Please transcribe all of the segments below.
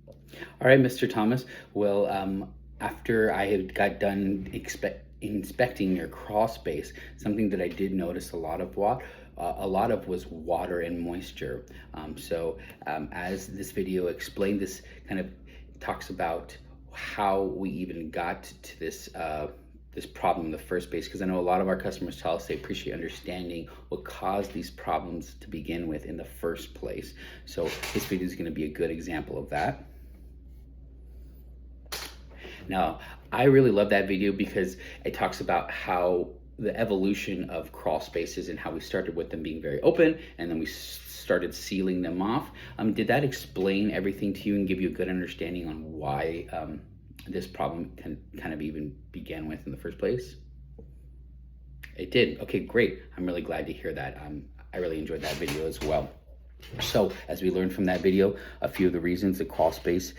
All right, Mr. Thomas. Well, after I had got done inspecting your crawl space, something that I did notice a lot of was water and moisture. As this video explained, this kind of talks about how we even got to this problem in the first place, because I know a lot of our customers tell us they appreciate understanding what caused these problems to begin with in the first place. So this video is going to be a good example of that. Now, I really love that video because it talks about how the evolution of crawl spaces and how we started with them being very open and then we started sealing them off. Did that explain everything to you and give you a good understanding on why this problem can kind of even began with in the first place? It did. Okay, great. I'm really glad to hear that. I really enjoyed that video as well. So as we learned from that video, a few of the reasons the crawl space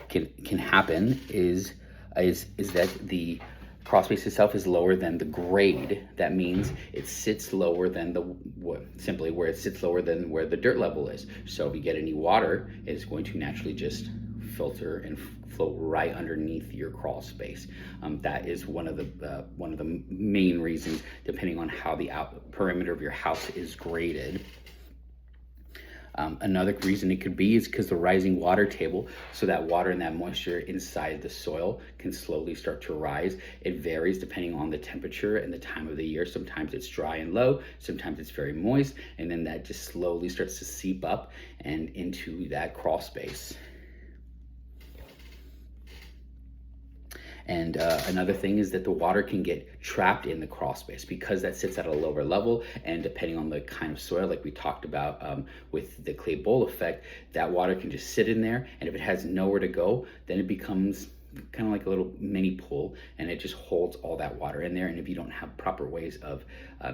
can happen is that the crawl space itself is lower than the grade. That means it sits lower than simply where it sits lower than where the dirt level is. So if you get any water, it's going to naturally just filter and flow right underneath your crawl space. That is one of the main reasons, depending on how the perimeter of your house is graded. Another reason it could be is because the rising water table, so that water and that moisture inside the soil can slowly start to rise. It varies depending on the temperature and the time of the year. Sometimes it's dry and low, sometimes it's very moist, and then that just slowly starts to seep up and into that crawl space. And another thing is that the water can get trapped in the crawl space because that sits at a lower level, and depending on the kind of soil, like we talked about with the clay bowl effect, that water can just sit in there, and if it has nowhere to go, then it becomes kind of like a little mini pool, and it just holds all that water in there. And if you don't have proper ways of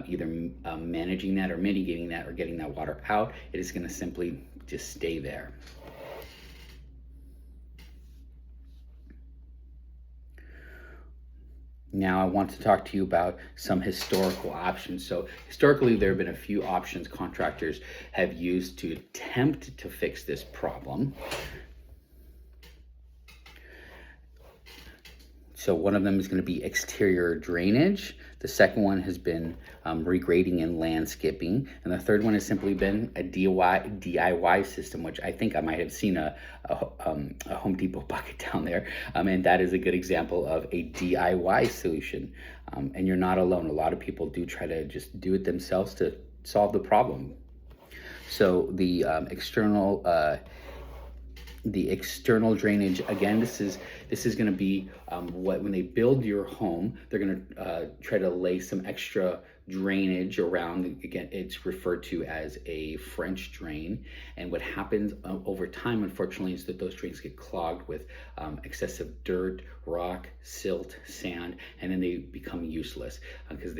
either managing that or mitigating that or getting that water out, it is going to simply just stay there. Now I want to talk to you about some historical options. So historically, there have been a few options contractors have used to attempt to fix this problem. So one of them is going to be exterior drainage. The second one has been regrading and landscaping. And the third one has simply been a DIY system, which I think I might have seen a Home Depot bucket down there. And that is a good example of a DIY solution. And you're not alone. A lot of people do try to just do it themselves to solve the problem. So the external drainage, again, this is going to be when they build your home, they're going to try to lay some extra drainage around. Again, it's referred to as a French drain. And what happens over time, unfortunately, is that those drains get clogged with excessive dirt, rock, silt, sand, and then they become useless because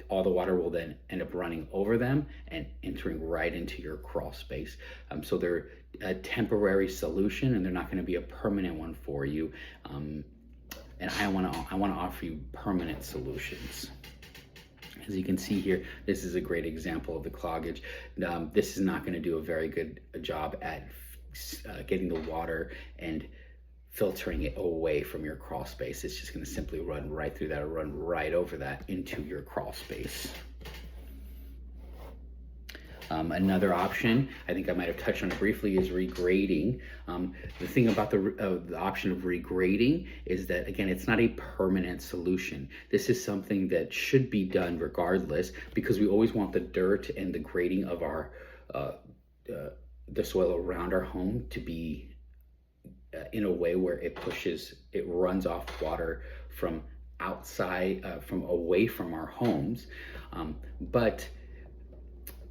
all the water will then end up running over them and entering right into your crawl space. So they're a temporary solution, and they're not going to be a permanent one for you. And I want to offer you permanent solutions. As you can see here, this is a great example of the cloggage. This is not going to do a very good job at getting the water and filtering it away from your crawl space. It's just going to simply run right through that or run right over that into your crawl space. Another option, I think I might have touched on it briefly, is regrading. The thing about the option of regrading is that, again, it's not a permanent solution. This is something that should be done regardless, because we always want the dirt and the grading of our the soil around our home to be in a way where it runs off water from outside, from away from our homes. But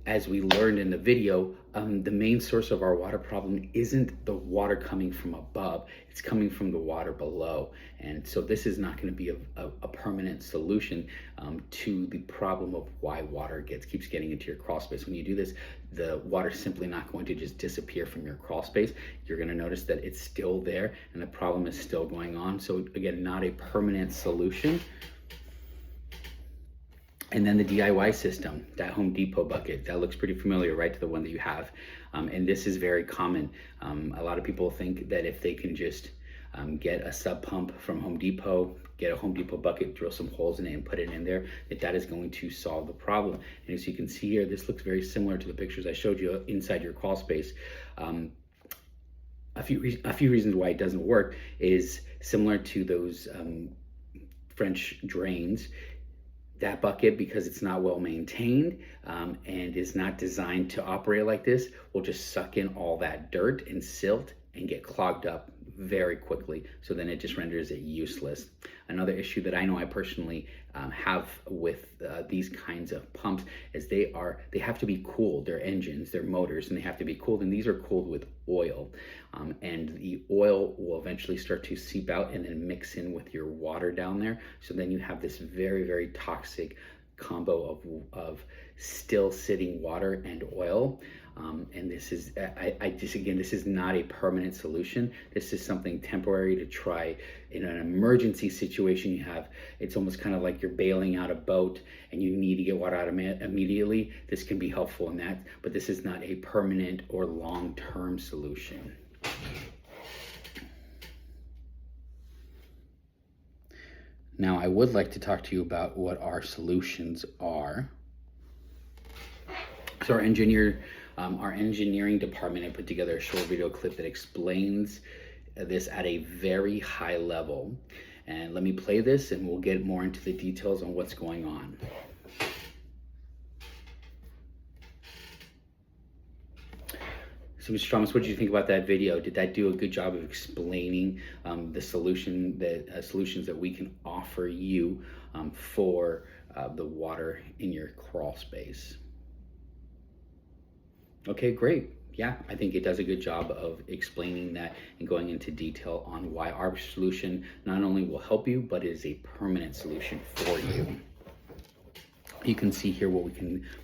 as we learned in the video, the main source of our water problem isn't the water coming from above, it's coming from the water below. And so this is not going to be a permanent solution to the problem of why water keeps getting into your crawl space. When you do this, the water's simply not going to just disappear from your crawl space. You're going to notice that it's still there and the problem is still going on. So again, not a permanent solution. And then the DIY system, that Home Depot bucket, that looks pretty familiar, right, to the one that you have. And this is very common. A lot of people think that if they can just get a sub pump from Home Depot, get a Home Depot bucket, drill some holes in it and put it in there, that is going to solve the problem. And as you can see here, this looks very similar to the pictures I showed you inside your crawl space. A few reasons why it doesn't work is similar to those French drains. That bucket, because it's not well maintained and is not designed to operate like this, will just suck in all that dirt and silt and get clogged up very quickly. So then it just renders it useless. Another issue that I know I personally have with these kinds of pumps is they have to be cooled. Their engines, their motors, and they have to be cooled. And these are cooled with oil. And the oil will eventually start to seep out and then mix in with your water down there. So then you have this very, very toxic combo of still sitting water and oil. And this is, this is not a permanent solution. This is something temporary to try in an emergency situation you have. It's almost kind of like you're bailing out a boat and you need to get water out immediately. This can be helpful in that, but this is not a permanent or long-term solution. Now, I would like to talk to you about what our solutions are. So our engineering department had put together a short video clip that explains this at a very high level. And let me play this and we'll get more into the details on what's going on. So Mr. Thomas, what did you think about that video? Did that do a good job of explaining the solutions that we can offer you for the water in your crawl space? Okay, great. Yeah, I think it does a good job of explaining that and going into detail on why our solution not only will help you, but is a permanent solution for you. You can see here what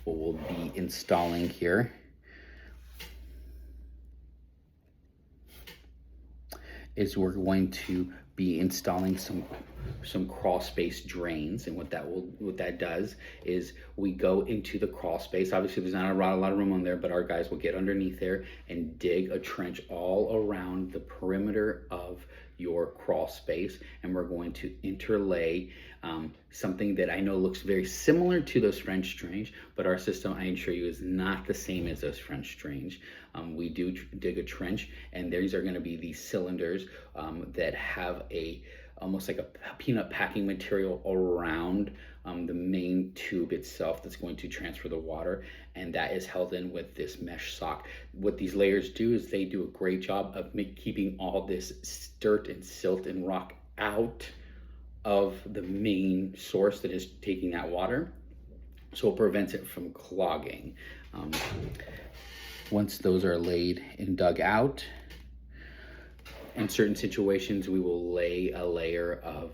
we'll be installing here. Is we're going to be installing some crawl space drains, and what that does is we go into the crawl space. Obviously there's not a lot of room on there, but our guys will get underneath there and dig a trench all around the perimeter of your crawl space, and we're going to interlay something that I know looks very similar to those French drains, but our system, I assure you, is not the same as those French drains. We do dig a trench, and these are going to be these cylinders that have almost like a peanut packing material around the main tube itself that's going to transfer the water, and that is held in with this mesh sock. What these layers do is they do a great job of keeping all this dirt and silt and rock out of the main source that is taking that water, so it prevents it from clogging. Once those are laid and dug out, in certain situations we will lay a layer of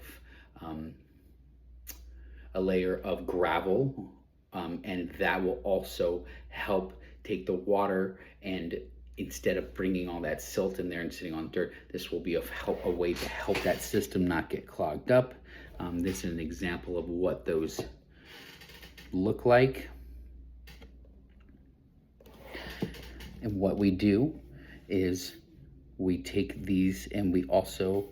gravel, and that will also help take the water, and instead of bringing all that silt in there and sitting on dirt, this will be a way to help that system not get clogged up. This is an example of what those look like. And what we do is we take these and we also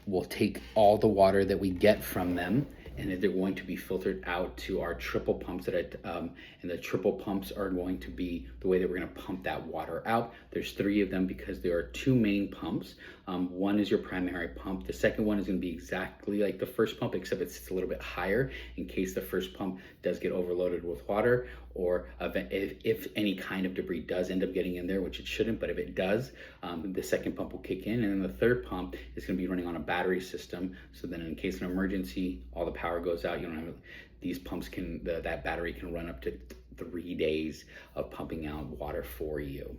will take all the water that we get from them, and they're going to be filtered out to our triple pumps and the triple pumps are going to be the way that we're going to pump that water out. There's 3 of them because there are 2 main pumps. One is your primary pump. The second one is going to be exactly like the first pump, except it's a little bit higher in case the first pump does get overloaded with water, or if any kind of debris does end up getting in there, which it shouldn't, but if it does, the second pump will kick in, and then the third pump is going to be running on a battery system, so then in case of an emergency, all the power goes out, you don't have these pumps that battery can run up to 3 days of pumping out water for you.